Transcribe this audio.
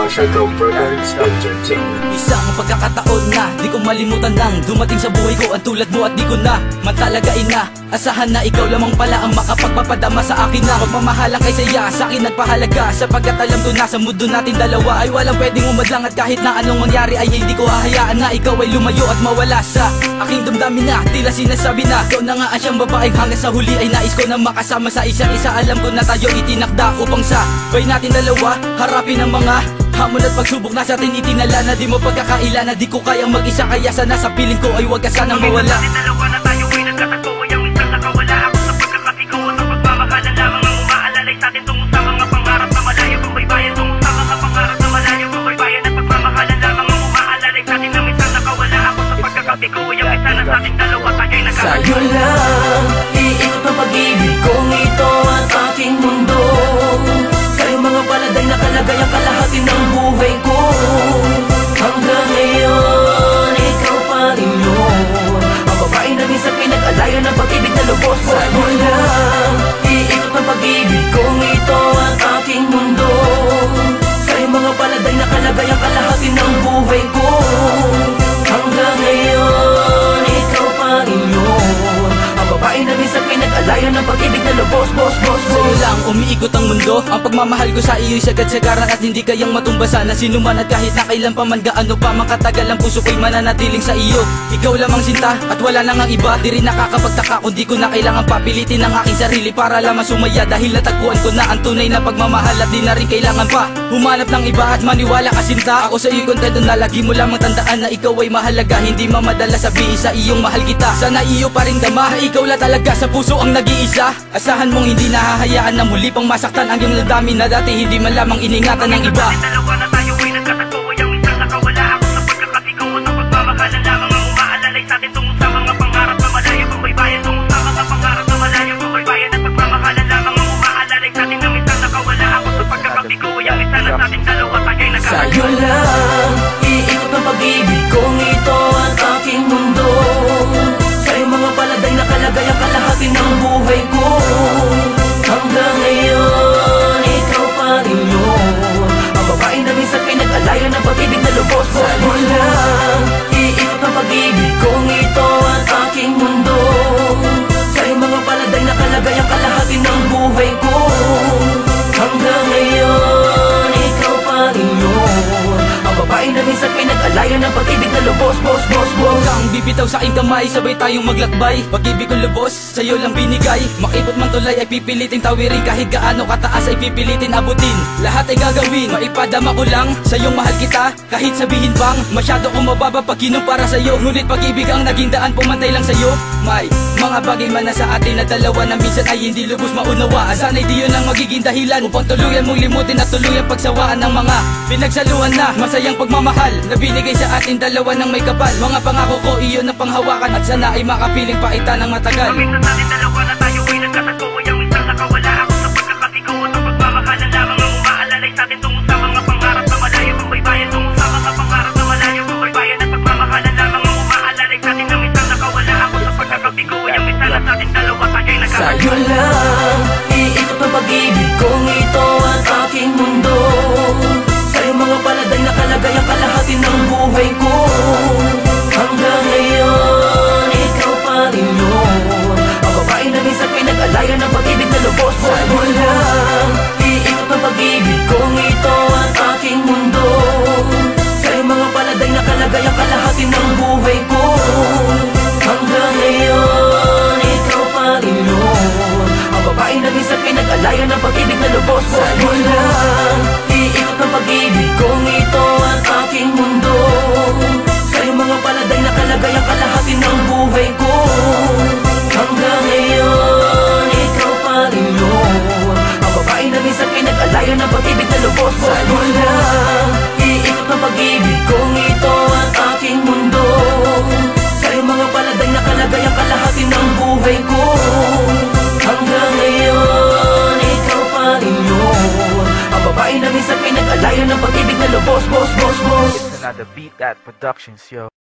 Shadow Products Entertainment. Isang pagkakataon na di ko malimutan nang dumating sa buhay ko ang tulad mo at di ko na matalagain na asahan na ikaw lamang pala ang makapagpapadama sa akin na magmamahalang kay saya sa akin nagpahalaga, sapagkat alam ko na sa mundo natin dalawa ay walang pwedeng umadlang at kahit na anong mangyari ay hindi ko hahayaan na ikaw ay lumayo at mawala sa aking damdamin na tila sinasabi na ikaw na nga ang siyang babaeng hanggang sa huli ay nais ko na makasama sa isa't isa. Alam ko na tayo itinakda upang sabay natin dalawa harapin ang mga hamon at pagsubok na sa atin itinala na di mo pagkakaila na di ko kayang mag-isa, kaya sana sa piling ko ay wag ka sanang mawala. Dalawa na tayo ay nagkatagpo ay ang minsan nakawala ako sa pagkakatigaw at ang pagmamahalan lamang ang umaalalay sa atin tungo sa mga pangarap na malayo kung may bayan, tungo sa mga pangarap na malayo kung may bayan at pagmamahalan lamang ang umaalalay sa atin na minsan nakawala ako sa pagkakatigaw ay ang minsan na sa ating dalawa tayo'y nagkatagpo. Sa'yo lang iikot ang pag-ibig kong ito at aking mundo. Sa'yo mga paladay nakalagay ang kalahati ng buhay ko. Hanggang ngayon, ikaw pa rin yun, ang babae na minsan pinag-alayan ng pag-ibig na lubos. Sa'yo lang iikot ang pag-ibig kong ito at aking mundo. Sa'yo mga paladay nakalagay ang kalahati ng buhay ko. Hanggang ngayon, ikaw pa rin yun, ang babae na minsan pinag-alayan ng pag-ibig na lubos. Sa'yo lang umiikot ang mundo, ang pagmamahal ko sa iyo'y sagad-sagaran at hindi kayang matumbasan na sinuman at kahit na kailan pa man gaano pa makatagal ang puso ko'y mananatiling sa iyo. Ikaw lamang sinta at wala nang ang iba, di rin nakakapagtaka kung di ko na kailangan papilitin ang aking sarili para lamang sumaya dahil natagpuan ko na ang tunay na pagmamahal at di na rin kailangan pa humanap ng iba at maniwala ka sinta. Ako sa iyo kontento na lagi mo lamang tandaan na ikaw ay mahalaga, hindi mamadala sabihin sa iyong mahal kita. Sana iyo pa rin dama, ikaw la talaga sa puso ang nag-iisa. Asahan mong hindi nahahayaan na muli pang masaktan ang iyong damdamin na dati hindi man lamang iningatan ng iba. Dalawa na tayo ay nagkatagpo ay ang minsan nakawala ako sa pagkakatigaw at ang pagmamahalan lamang ang umaalalay sa atin tungo sa mga pangarap na malayo kung may bayan, tungo sa mga pangarap na malayo kung may bayan at pagmamahalan lamang ang umaalalay sa atin na minsan nakawala ako sa pagkakatigaw ay ang minsan na sa atin dalawa tayo'y nagkatagpo. Sa'yo lang iikot ang pag-ibig kong ito at aking mundo. Sa'yo mga paladay nakalagay ang kalahati ng buhay ko. Hanggang ngayon, ikaw pa rin yun, ang babae na minsan pinag-alayan ng pag-ibig na lubos. Sa'yo lang iikot ang pag-ibig kong ito at aking mundo. Sa'yo mga paladay nakalagay ang kalahati ng buhay ko. Hanggang ngayon, ikaw pa rin yun, ang babae na minsan pinag-alayan ng pag-ibig na lubos. Huwag kang bibitaw sa aking kamay, sabay tayong maglakbay. Pag-ibig kong lubos, sa'yo lang binigay. Makipot man tulay ay pipilitin tawirin, kahit gaano kataas ay pipilitin abutin. Lahat ay gagawin, maipadama ko lang sa'yong mahal kita, kahit sabihin pang masyado kong mababa pag kinumpara sa'yo. Ngunit pag-ibig ang naging daan, pumantay lang sa'yo. May mga bagay man na sa atin na dalawa na minsan ay hindi lubos maunawaan. Sana'y di yun ang magiging dahilan upang tuluyan mong limutin at tuluyang pagsawaan ng mga pinagsaluhan na masayang pagmamahal na binigay sa atin dalawa ng may kapal. Mga pangako ko iyon ang panghawakan at sana ay makapiling paita ng matagal. Ang minsan sa atin dalawa na tayo ay nagkatagpo ay ang minsan nakawala ako sa pagkakatigaw at ang pagmamahalan lamang ang umaalalay sa atin tungo sa mga pangarap na malayo kung may bayan, tungo sa mga pangarap na malayo kung may bayan at pagmamahalan lamang ang umaalalay sa atin na minsan nakawala ako sa pagkakatigaw ay ang minsan na sa atin dalawa tayo'y nagkatagpo. Sa'yo lang iikot ang pag-ibig kong ito at aking mundo. Sa'yo mga paladay nakalagay ang kalahati ng buhay ko. Hanggang ngayon, ikaw pa rin yun, ang babae na minsan pinag-alayan ng pag-ibig na lubos. Sa'yo lang iikot ang pag-ibig kong ito at aking mundo. Sa'yo mga paladay nakalagay ang kalahati ng buhay ko. Hanggang ngayon, ikaw pa rin yun, ang babae na minsan pinag-alayan ng pag-ibig na lubos. Sa'yo lang iikot ang pag-ibig kong ito at aking mundo. Sa'yo mga paladay nakalagay ang kalahati ng buhay ko. Hanggang ngayon, ikaw pa rin yun, ang babae na minsan pinag-alayan ng pag-ibig na lubos. Sa'yo lang iikot ang pag-ibig kong ito at aking mundo. Sa'yo mga paladay nakalagay ang kalahati ng buhay ko. Hanggang ngayon, ikaw pa rin yun, ang babae na minsan pinag-alayan ng pag-ibig na lubos. It's another Beat That Productions, yo.